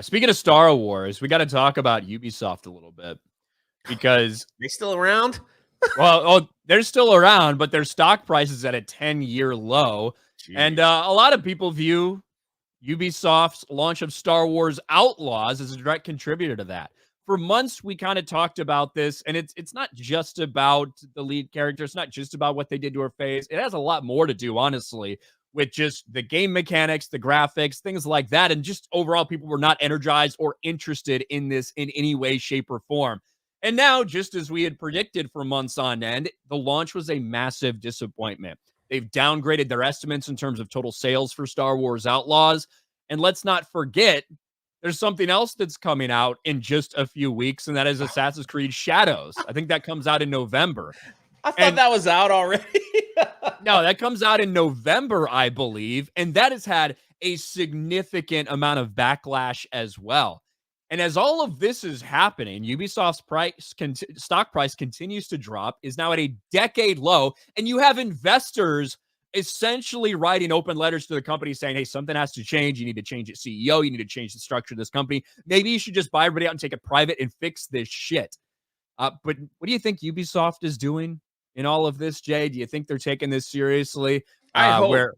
Speaking of Star Wars, we got to talk about Ubisoft a little bit because, They still around? they're still around, but their stock price is at a 10-year low. And Jeez. a lot of people view Ubisoft's launch of Star Wars Outlaws as a direct contributor to that. For months, we kind of talked about this, and it's not just about the lead character. It's not just about what they did to her face. It has a lot more to do, honestly, with just the game mechanics, the graphics, things like that. And just overall, people were not energized or interested in this in any way, shape, or form. And now, just as we had predicted for months on end, the launch was a massive disappointment. They've downgraded their estimates in terms of total sales for Star Wars Outlaws. And let's not forget, there's something else that's coming out in just a few weeks, and that is Assassin's Creed Shadows. I think that comes out in November. I thought And that was out already. no, that comes out in November, I believe. And that has had a significant amount of backlash as well. And as all of this is happening, Ubisoft's stock price continues to drop, is now at a decade low. And you have investors essentially writing open letters to the company saying, hey, something has to change. You need to change its CEO. You need to change the structure of this company. Maybe you should just buy everybody out and take it private and fix this shit. But what do you think Ubisoft is doing in all of this, Jay? Do you think they're taking this seriously? I hope.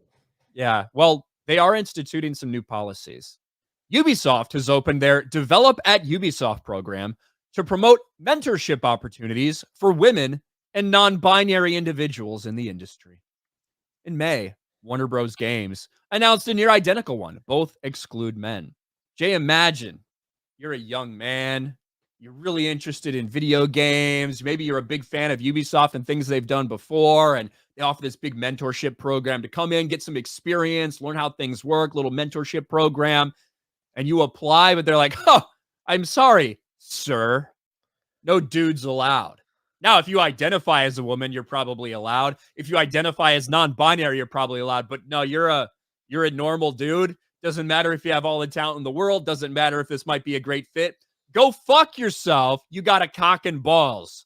Well, they are instituting some new policies. Ubisoft has opened their Develop at Ubisoft program to promote mentorship opportunities for women and non-binary individuals in the industry. In May, Warner Bros. Games announced a near identical one. Both exclude men. Jay, imagine you're a young man. You're really interested in video games. Maybe you're a big fan of Ubisoft and things they've done before. And they offer this big mentorship program to come in, get some experience, learn how things work, little mentorship program. And you apply, but they're like, oh, I'm sorry, sir. No dudes allowed. Now, if you identify as a woman, you're probably allowed. If you identify as non-binary, you're probably allowed. But no, you're a normal dude. Doesn't matter if you have all the talent in the world. Doesn't matter if this might be a great fit. Go fuck yourself. You got a cock and balls.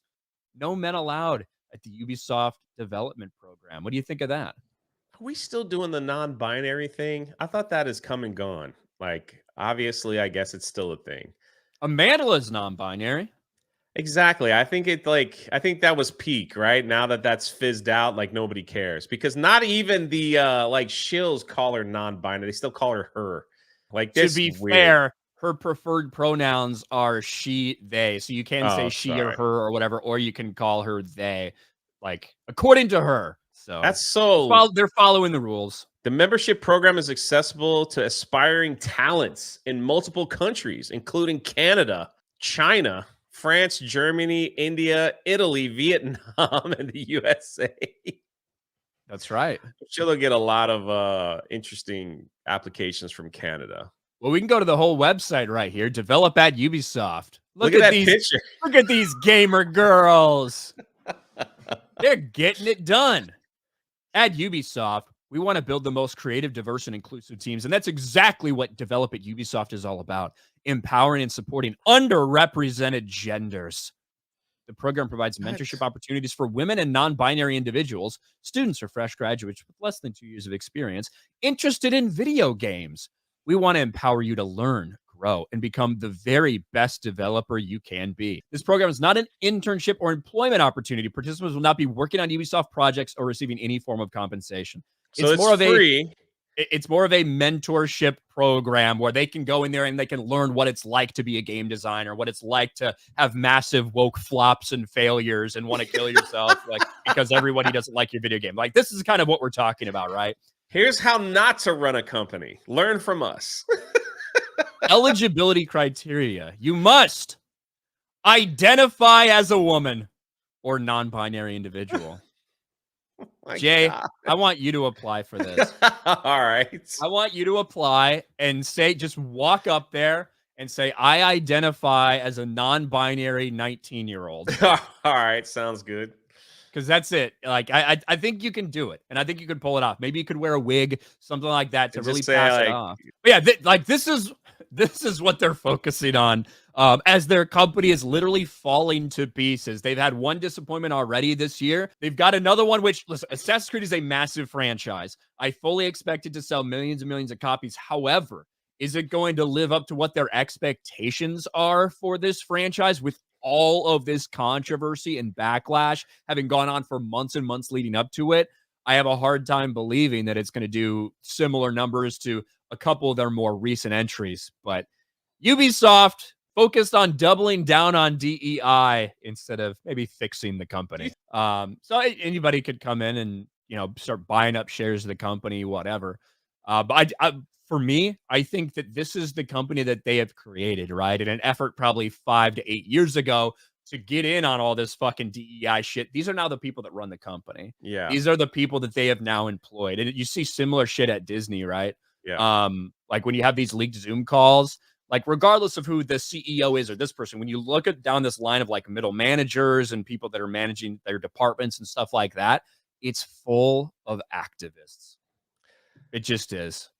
No men allowed at the Ubisoft development program. What do you think of that? Are we still doing the non-binary thing? I thought that is come and gone. Like, obviously, I guess it's still a thing. Amanda is non-binary. Exactly. I think that was peak, right? Now that that's fizzed out, like nobody cares because not even the like shills call her non-binary. They still call her her. Like this. To be weird. fair, her preferred pronouns are she, they. So you can say she or her or whatever, or you can call her they, like according to her. So that's so they're following the rules. The membership program is accessible to aspiring talents in multiple countries, including Canada, China, France, Germany, India, Italy, Vietnam, and the USA. That's right. I'm sure they'll get a lot of interesting applications from Canada. Well, we can go to the whole website right here. Develop at Ubisoft. Look at that picture. Look at these gamer girls. They're getting it done. At Ubisoft, we want to build the most creative, diverse, and inclusive teams. And that's exactly what Develop at Ubisoft is all about. Empowering and supporting underrepresented genders. The program provides mentorship opportunities for women and non-binary individuals, students or fresh graduates with less than 2 years of experience, interested in video games. We want to empower you to learn, grow, and become the very best developer you can be. This program is not an internship or employment opportunity. Participants will not be working on Ubisoft projects or receiving any form of compensation. So it's more free. It's more of a mentorship program where they can go in there and they can learn what it's like to be a game designer, what it's like to have massive woke flops and failures and want to kill yourself like because everybody doesn't like your video game. Like this is kind of what we're talking about, right? Here's how not to run a company. Learn from us. Eligibility criteria. You must identify as a woman or non-binary individual. Jay, God. I want you to apply for this. All right. I want you to apply and say, just walk up there and say, I identify as a non-binary 19-year-old. All right. Sounds good. Because that's it. Like, I think you can do it. And I think you could pull it off. Maybe you could wear a wig, something like that to really pass it off. But yeah, this is what they're focusing on as their company is literally falling to pieces. They've had one disappointment already this year. They've got another one, which, listen, Assassin's Creed is a massive franchise. I fully expect it to sell millions and millions of copies. However, Is it going to live up to what their expectations are for this franchise with all of this controversy and backlash having gone on for months and months leading up to it? I have a hard time believing that it's going to do similar numbers to a couple of their more recent entries. But Ubisoft focused on doubling down on DEI instead of maybe fixing the company. So anybody could come in and start buying up shares of the company, whatever. But for me, I think that this is the company that they have created, right? In an effort probably 5 to 8 years ago to get in on all this fucking DEI shit. These are now the people that run the company. Yeah. These are the people that they have now employed. And you see similar shit at Disney, right? Yeah. Like when you have these leaked Zoom calls, like regardless of who the CEO is or this person, when you look at down this line of like middle managers and people that are managing their departments and stuff like that, it's full of activists. It just is.